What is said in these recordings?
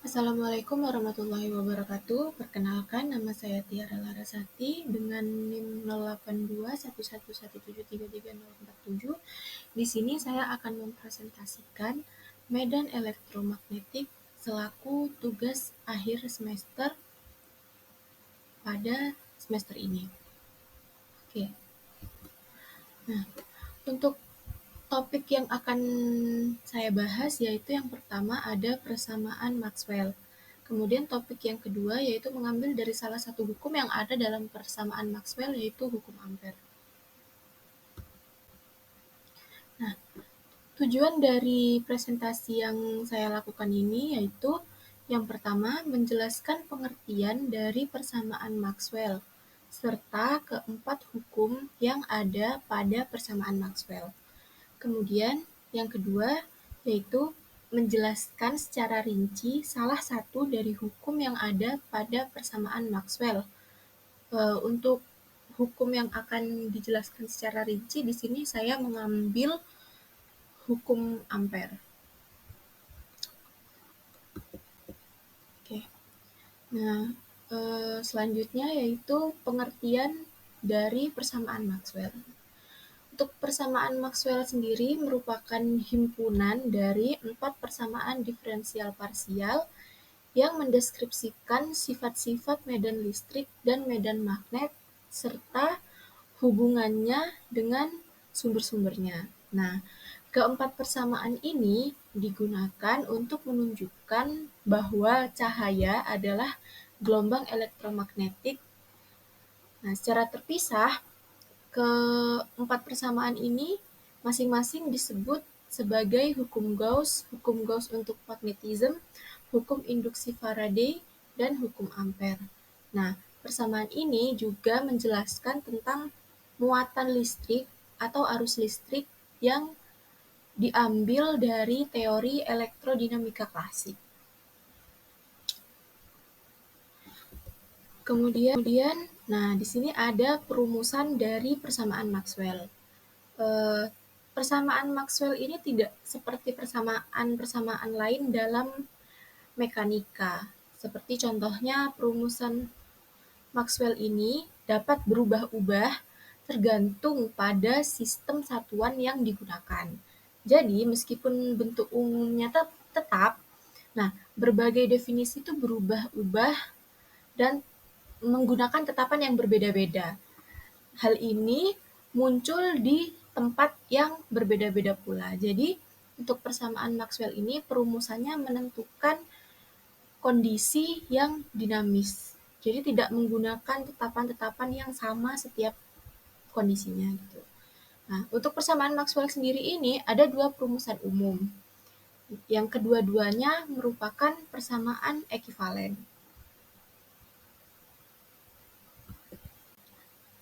Assalamualaikum warahmatullahi wabarakatuh. Perkenalkan, nama saya Tiara Larasati dengan NIM 08211117334047. Di sini saya akan mempresentasikan medan elektromagnetik selaku tugas akhir semester pada semester ini. Oke. Nah, untuk topik yang akan saya bahas yaitu yang pertama ada persamaan Maxwell. Kemudian topik yang kedua yaitu mengambil dari salah satu hukum yang ada dalam persamaan Maxwell yaitu hukum Ampere. Nah, tujuan dari presentasi yang saya lakukan ini yaitu yang pertama menjelaskan pengertian dari persamaan Maxwell serta keempat hukum yang ada pada persamaan Maxwell. Kemudian yang kedua yaitu menjelaskan secara rinci salah satu dari hukum yang ada pada persamaan Maxwell. Untuk hukum yang akan dijelaskan secara rinci di sini saya mengambil hukum Ampere. Oke. Nah, selanjutnya yaitu pengertian dari persamaan Maxwell. Untuk persamaan Maxwell sendiri merupakan himpunan dari 4 persamaan diferensial parsial yang mendeskripsikan sifat-sifat medan listrik dan medan magnet serta hubungannya dengan sumber-sumbernya. Nah, keempat persamaan ini digunakan untuk menunjukkan bahwa cahaya adalah gelombang elektromagnetik. Nah, secara terpisah, keempat persamaan ini masing-masing disebut sebagai hukum Gauss untuk magnetisme, hukum induksi Faraday, dan hukum Ampere. Nah, persamaan ini juga menjelaskan tentang muatan listrik atau arus listrik yang diambil dari teori elektrodinamika klasik. Kemudian, nah di sini ada perumusan dari persamaan Maxwell. Persamaan Maxwell ini tidak seperti persamaan-persamaan lain dalam mekanika. Seperti contohnya perumusan Maxwell ini dapat berubah-ubah tergantung pada sistem satuan yang digunakan. Jadi, meskipun bentuk umumnya tetap, nah berbagai definisi itu berubah-ubah dan menggunakan tetapan yang berbeda-beda. Hal ini muncul di tempat yang berbeda-beda pula. Jadi, untuk persamaan Maxwell ini perumusannya menentukan kondisi yang dinamis. Jadi tidak menggunakan tetapan-tetapan yang sama setiap kondisinya gitu. Nah, untuk persamaan Maxwell sendiri ini ada dua perumusan umum. Yang kedua-duanya merupakan persamaan ekivalen.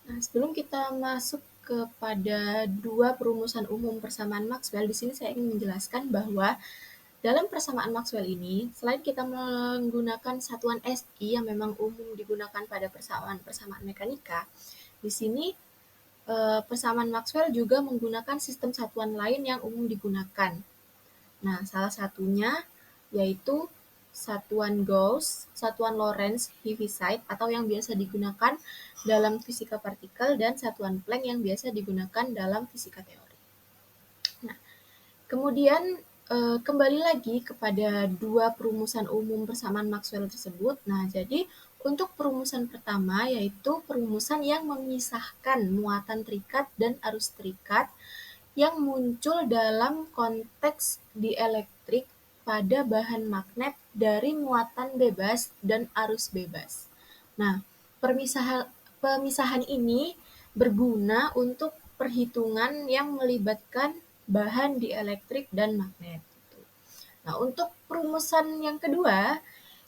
Nah, sebelum kita masuk kepada dua perumusan umum persamaan Maxwell, di sini saya ingin menjelaskan bahwa dalam persamaan Maxwell ini, selain kita menggunakan satuan SI yang memang umum digunakan pada persamaan mekanika, di sini persamaan Maxwell juga menggunakan sistem satuan lain yang umum digunakan. Nah, salah satunya yaitu satuan Gauss, satuan Lorentz Heaviside atau yang biasa digunakan dalam fisika partikel dan satuan Planck yang biasa digunakan dalam fisika teori. Nah, kemudian kembali lagi kepada dua perumusan umum persamaan Maxwell tersebut. Nah, jadi untuk perumusan pertama yaitu perumusan yang memisahkan muatan terikat dan arus terikat yang muncul dalam konteks dielektrik pada bahan magnet dari muatan bebas dan arus bebas. Nah, pemisahan ini berguna untuk perhitungan yang melibatkan bahan dielektrik dan magnet. Nah, untuk perumusan yang kedua,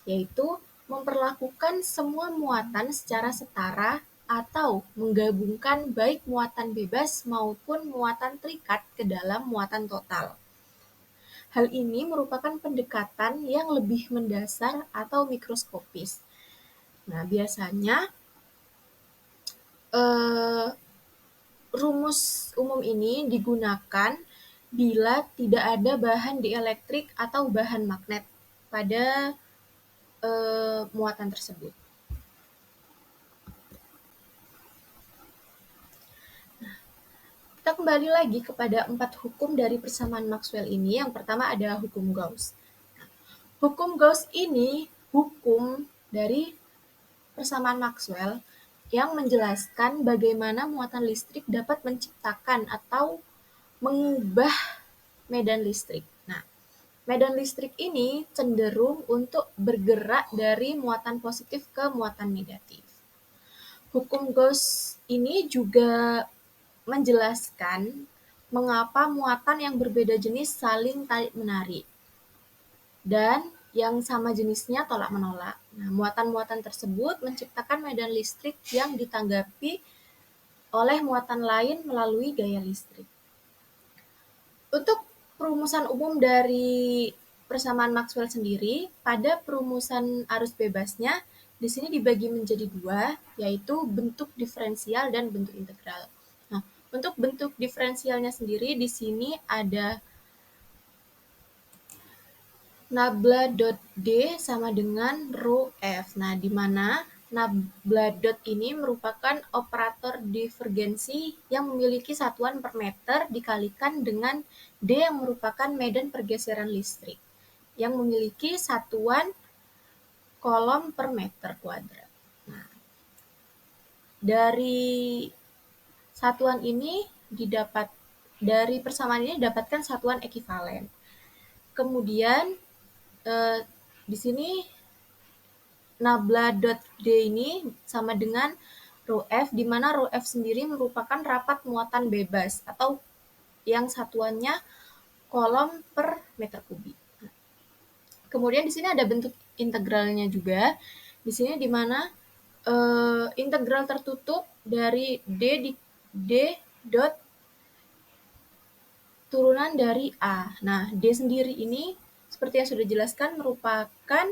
yaitu memperlakukan semua muatan secara setara atau menggabungkan baik muatan bebas maupun muatan terikat ke dalam muatan total. Hal ini merupakan pendekatan yang lebih mendasar atau mikroskopis. Nah, biasanya rumus umum ini digunakan bila tidak ada bahan dielektrik atau bahan magnet pada muatan tersebut. Kita kembali lagi kepada 4 hukum dari persamaan Maxwell ini. Yang pertama ada hukum Gauss. Hukum Gauss ini hukum dari persamaan Maxwell yang menjelaskan bagaimana muatan listrik dapat menciptakan atau mengubah medan listrik. Nah, medan listrik ini cenderung untuk bergerak dari muatan positif ke muatan negatif. Hukum Gauss ini juga menjelaskan mengapa muatan yang berbeda jenis saling tarik-menarik dan yang sama jenisnya tolak-menolak. Nah, muatan-muatan tersebut menciptakan medan listrik yang ditanggapi oleh muatan lain melalui gaya listrik. Untuk perumusan umum dari persamaan Maxwell sendiri, pada perumusan arus bebasnya, di sini dibagi menjadi dua, yaitu bentuk diferensial dan bentuk integral. Nah, untuk bentuk diferensialnya sendiri, di sini ada nabla dot D sama dengan rho F. Nah, di mana nabla dot ini merupakan operator divergensi yang memiliki satuan per meter dikalikan dengan D yang merupakan medan pergeseran listrik yang memiliki satuan kolom per meter kuadrat. Nah, dari satuan ini dari persamaan ini didapatkan satuan ekivalen. Kemudian di sini nabla dot D ini sama dengan rho F, di mana rho F sendiri merupakan rapat muatan bebas atau yang satuannya kolom per meter kubik. Kemudian di sini ada bentuk integralnya juga. Di sini di mana integral tertutup dari D dot turunan dari A. Nah, D sendiri ini seperti yang sudah dijelaskan merupakan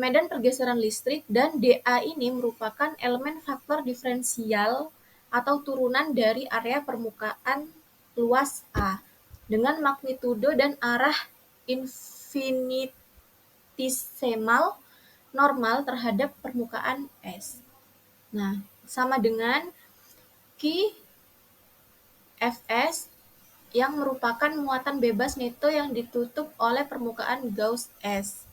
medan pergeseran listrik dan dA ini merupakan elemen faktor diferensial atau turunan dari area permukaan luas A dengan magnitudo dan arah infinitesimal normal terhadap permukaan S. Nah, sama dengan Q Fs yang merupakan muatan bebas neto yang ditutup oleh permukaan Gauss S.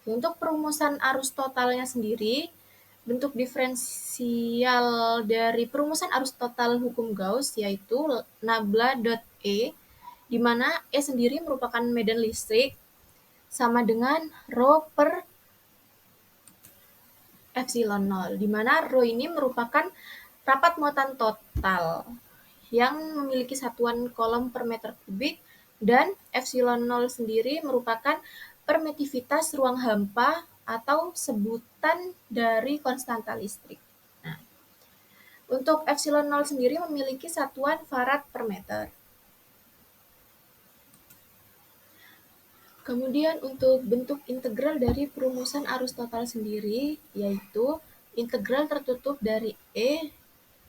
Untuk perumusan arus totalnya sendiri, bentuk diferensial dari perumusan arus total hukum Gauss yaitu nabla dot E, di mana E sendiri merupakan medan listrik sama dengan rho per epsilon 0, di mana rho ini merupakan rapat muatan total yang memiliki satuan kolom per meter kubik dan epsilon 0 sendiri merupakan permitivitas ruang hampa atau sebutan dari konstanta listrik. Nah, untuk epsilon 0 sendiri memiliki satuan farad per meter. Kemudian untuk bentuk integral dari perumusan arus total sendiri, yaitu integral tertutup dari E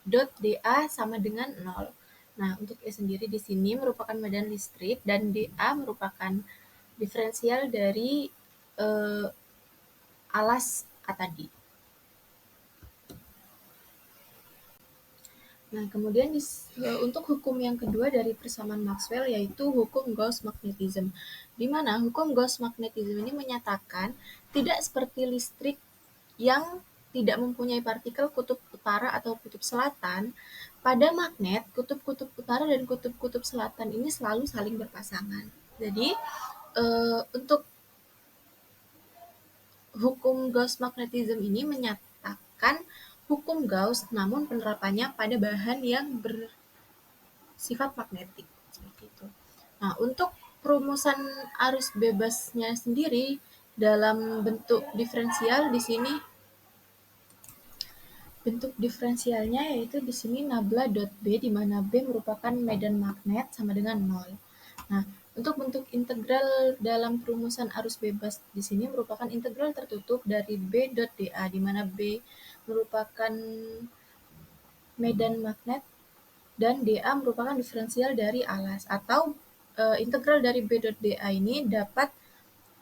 dot dA sama dengan 0. Nah, untuk E sendiri di sini merupakan medan listrik dan dA merupakan diferensial dari alas A tadi. Nah, kemudian untuk hukum yang kedua dari persamaan Maxwell yaitu hukum Gauss magnetism, di mana hukum Gauss magnetism ini menyatakan tidak seperti listrik yang tidak mempunyai partikel kutub utara atau kutub selatan, pada magnet kutub-kutub utara dan kutub-kutub selatan ini selalu saling berpasangan. Jadi untuk hukum Gauss magnetism ini menyatakan hukum Gauss namun penerapannya pada bahan yang bersifat magnetik seperti itu. Nah, untuk perumusan arus bebasnya sendiri dalam bentuk diferensial di sini bentuk diferensialnya yaitu di sini nabla dot B, di mana B merupakan medan magnet sama dengan 0. Nah, untuk bentuk integral dalam perumusan arus bebas di sini merupakan integral tertutup dari B dot dA, di mana B merupakan medan magnet dan dA merupakan diferensial dari alas, atau integral dari B dot dA ini dapat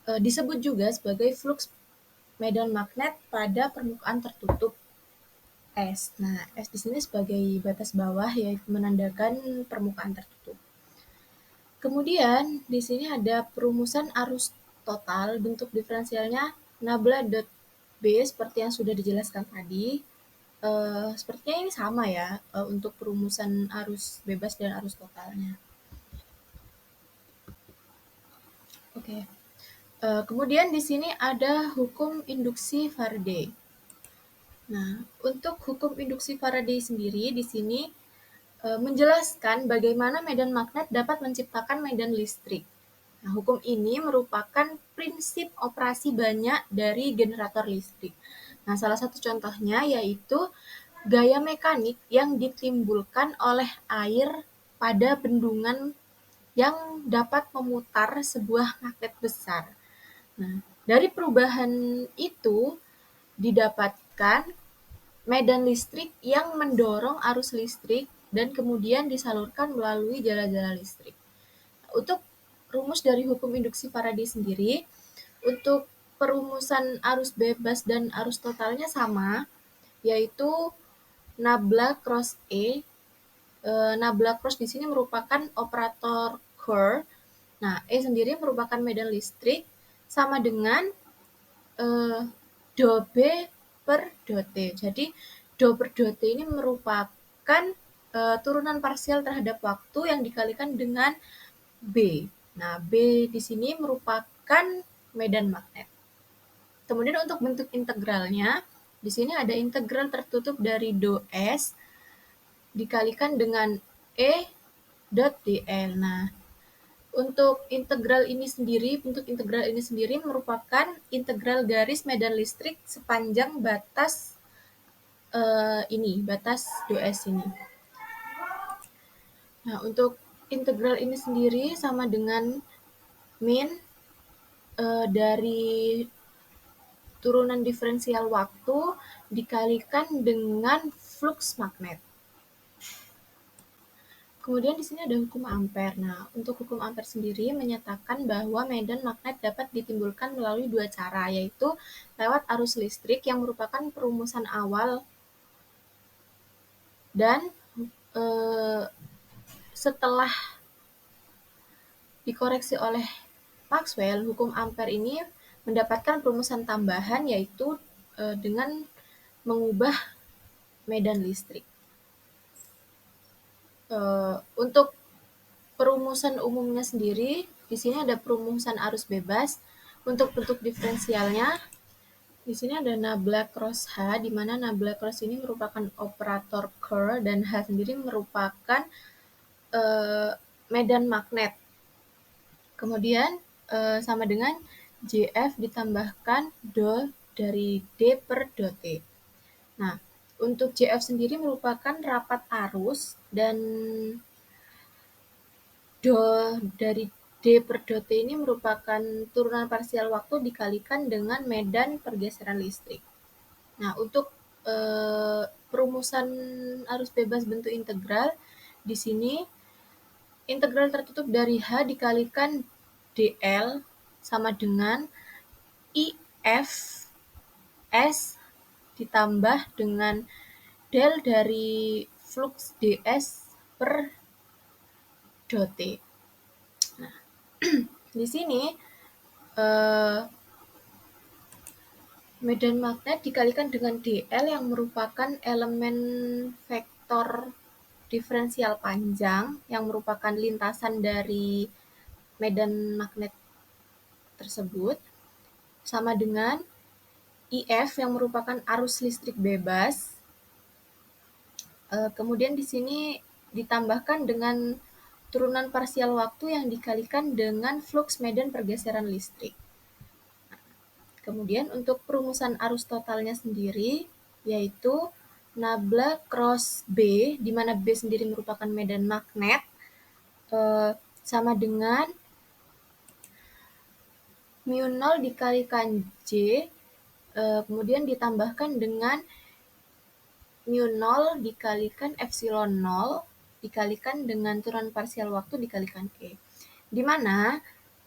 disebut juga sebagai flux medan magnet pada permukaan tertutup S. Nah, S di sini sebagai batas bawah yaitu menandakan permukaan tertutup. Kemudian di sini ada perumusan arus total, bentuk diferensialnya nabla dot B seperti yang sudah dijelaskan tadi. Sepertinya ini sama ya untuk perumusan arus bebas dan arus totalnya. Oke. Kemudian di sini ada hukum induksi Faraday. Nah, untuk hukum induksi Faraday sendiri di sini menjelaskan bagaimana medan magnet dapat menciptakan medan listrik. Nah, hukum ini merupakan prinsip operasi banyak dari generator listrik. Nah, salah satu contohnya yaitu gaya mekanik yang ditimbulkan oleh air pada bendungan yang dapat memutar sebuah magnet besar. Nah, dari perubahan itu didapatkan medan listrik yang mendorong arus listrik dan kemudian disalurkan melalui jala-jala listrik. Untuk rumus dari hukum induksi Faraday sendiri, untuk perumusan arus bebas dan arus totalnya sama, yaitu nabla cross E. Nabla cross di sini merupakan operator Kerr. Nah, E sendiri merupakan medan listrik sama dengan do B per do T. Jadi, do per do T ini merupakan turunan parsial terhadap waktu yang dikalikan dengan B. Nah, B di sini merupakan medan magnet. Kemudian untuk bentuk integralnya, di sini ada integral tertutup dari do S dikalikan dengan E dot dl. Nah, untuk integral ini sendiri, bentuk integral ini sendiri merupakan integral garis medan listrik sepanjang batas batas do S ini. Nah, untuk integral ini sendiri sama dengan min dari turunan diferensial waktu dikalikan dengan flux magnet. Kemudian di sini ada hukum Ampere. Nah, untuk hukum Ampere sendiri menyatakan bahwa medan magnet dapat ditimbulkan melalui dua cara, yaitu lewat arus listrik yang merupakan perumusan awal dan setelah dikoreksi oleh Maxwell, hukum Ampere ini mendapatkan perumusan tambahan yaitu dengan mengubah medan listrik. Untuk perumusan umumnya sendiri, di sini ada perumusan arus bebas. Untuk bentuk diferensialnya, di sini ada nabla cross H, di mana nabla cross ini merupakan operator Kerr dan H sendiri merupakan medan magnet. Kemudian sama dengan JF ditambahkan do dari D per do T. Nah, untuk JF sendiri merupakan rapat arus dan do dari D per do T ini merupakan turunan parsial waktu dikalikan dengan medan pergeseran listrik. Nah, untuk perumusan arus bebas bentuk integral, di sini integral tertutup dari H dikalikan dl sama dengan IF S ditambah dengan del dari flux ds per do T. Nah, di sini medan magnet dikalikan dengan dl yang merupakan elemen vektor diferensial panjang yang merupakan lintasan dari medan magnet tersebut sama dengan IF yang merupakan arus listrik bebas. Kemudian di sini ditambahkan dengan turunan parsial waktu yang dikalikan dengan flux medan pergeseran listrik. Kemudian untuk perumusan arus totalnya sendiri yaitu nabla cross B, di mana B sendiri merupakan medan magnet, sama dengan mu0 dikalikan J, kemudian ditambahkan dengan mu0 dikalikan epsilon 0 dikalikan dengan turunan parsial waktu dikalikan E. Di mana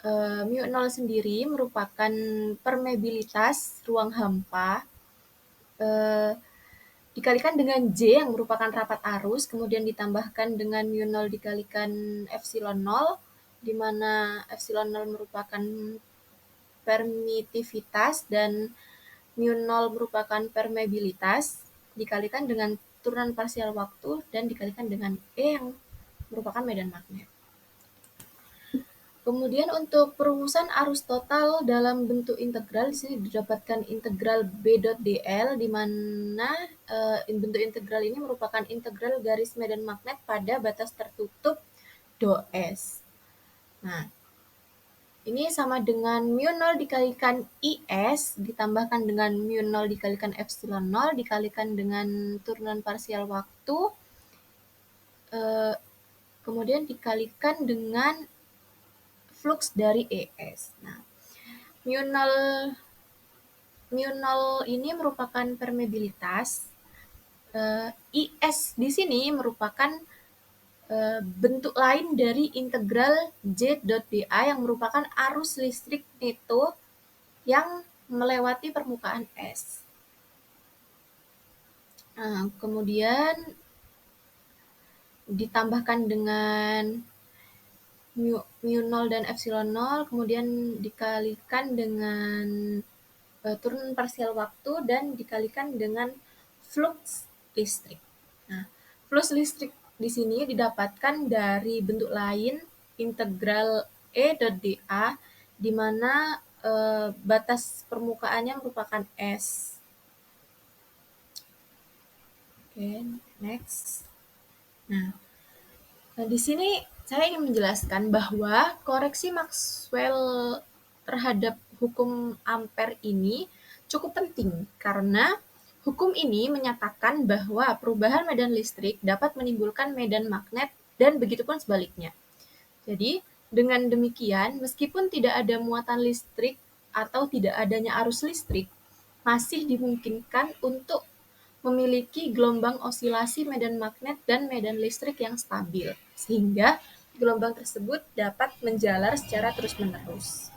mu0 sendiri merupakan permeabilitas ruang hampa dikalikan dengan J yang merupakan rapat arus, kemudian ditambahkan dengan mu0 dikalikan epsilon 0, di mana epsilon 0 merupakan permitivitas dan mu0 merupakan permeabilitas, dikalikan dengan turunan parsial waktu dan dikalikan dengan E yang merupakan medan magnet. Kemudian untuk perumusan arus total dalam bentuk integral, di sini didapatkan integral B.dl, di mana bentuk integral ini merupakan integral garis medan magnet pada batas tertutup dou_S. Nah, ini sama dengan mu0 dikalikan IS ditambahkan dengan mu0 dikalikan epsilon 0 dikalikan dengan turunan parsial waktu, kemudian dikalikan dengan flux dari ES. Nah, mu0 ini merupakan permeabilitas. IS di sini merupakan bentuk lain dari integral J.dA yang merupakan arus listrik neto yang melewati permukaan S. Nah, kemudian ditambahkan dengan mu0 dan epsilon 0, kemudian dikalikan dengan turunan parsial waktu dan dikalikan dengan flux listrik. Nah, flux listrik di sini didapatkan dari bentuk lain integral E.dA, di mana batas permukaannya merupakan S. Oke, next. Nah, di sini saya ingin menjelaskan bahwa koreksi Maxwell terhadap hukum Ampere ini cukup penting karena hukum ini menyatakan bahwa perubahan medan listrik dapat menimbulkan medan magnet dan begitupun sebaliknya. Jadi, dengan demikian, meskipun tidak ada muatan listrik atau tidak adanya arus listrik, masih dimungkinkan untuk memiliki gelombang osilasi medan magnet dan medan listrik yang stabil, sehingga gelombang tersebut dapat menjalar secara terus-menerus.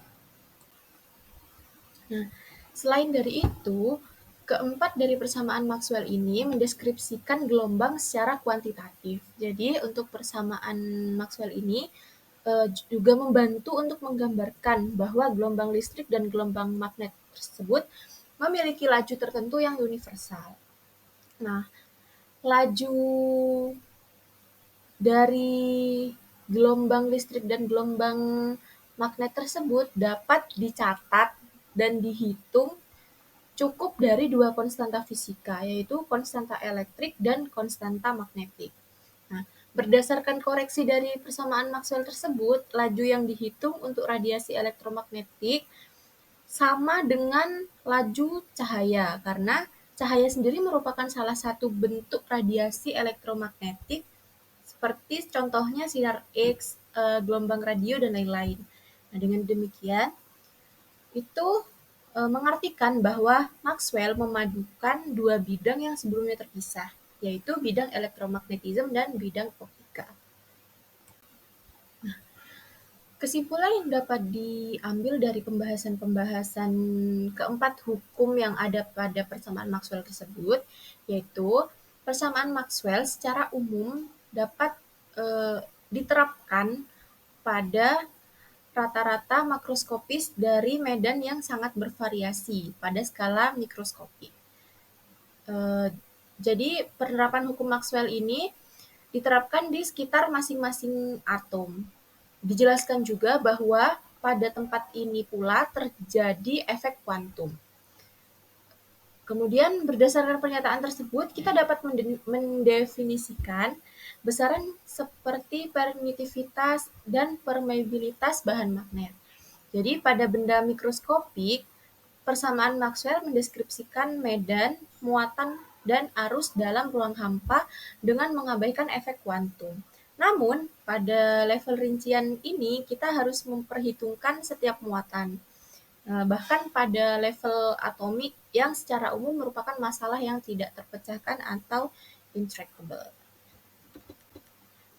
Nah, selain dari itu, keempat dari persamaan Maxwell ini mendeskripsikan gelombang secara kuantitatif. Jadi, untuk persamaan Maxwell ini juga membantu untuk menggambarkan bahwa gelombang listrik dan gelombang magnet tersebut memiliki laju tertentu yang universal. Nah, laju dari gelombang listrik dan gelombang magnet tersebut dapat dicatat dan dihitung cukup dari dua konstanta fisika, yaitu konstanta elektrik dan konstanta magnetik. Nah, berdasarkan koreksi dari persamaan Maxwell tersebut, laju yang dihitung untuk radiasi elektromagnetik sama dengan laju cahaya, karena cahaya sendiri merupakan salah satu bentuk radiasi elektromagnetik seperti contohnya sinar X, gelombang radio, dan lain-lain. Nah, dengan demikian, itu mengartikan bahwa Maxwell memadukan dua bidang yang sebelumnya terpisah, yaitu bidang elektromagnetisme dan bidang optika. Nah, kesimpulan yang dapat diambil dari pembahasan-pembahasan keempat hukum yang ada pada persamaan Maxwell tersebut, yaitu persamaan Maxwell secara umum dapat diterapkan pada rata-rata makroskopis dari medan yang sangat bervariasi pada skala mikroskopik. Jadi penerapan hukum Maxwell ini diterapkan di sekitar masing-masing atom. Dijelaskan juga bahwa pada tempat ini pula terjadi efek kuantum. Kemudian berdasarkan pernyataan tersebut, kita dapat mendefinisikan besaran seperti permitivitas dan permeabilitas bahan magnet. Jadi pada benda mikroskopik, persamaan Maxwell mendeskripsikan medan, muatan, dan arus dalam ruang hampa dengan mengabaikan efek kuantum. Namun, pada level rincian ini kita harus memperhitungkan setiap muatan. Bahkan pada level atomik yang secara umum merupakan masalah yang tidak terpecahkan atau intractable.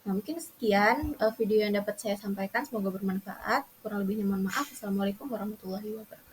Nah, mungkin sekian video yang dapat saya sampaikan. Semoga bermanfaat. Kurang lebihnya mohon maaf. Assalamualaikum warahmatullahi wabarakatuh.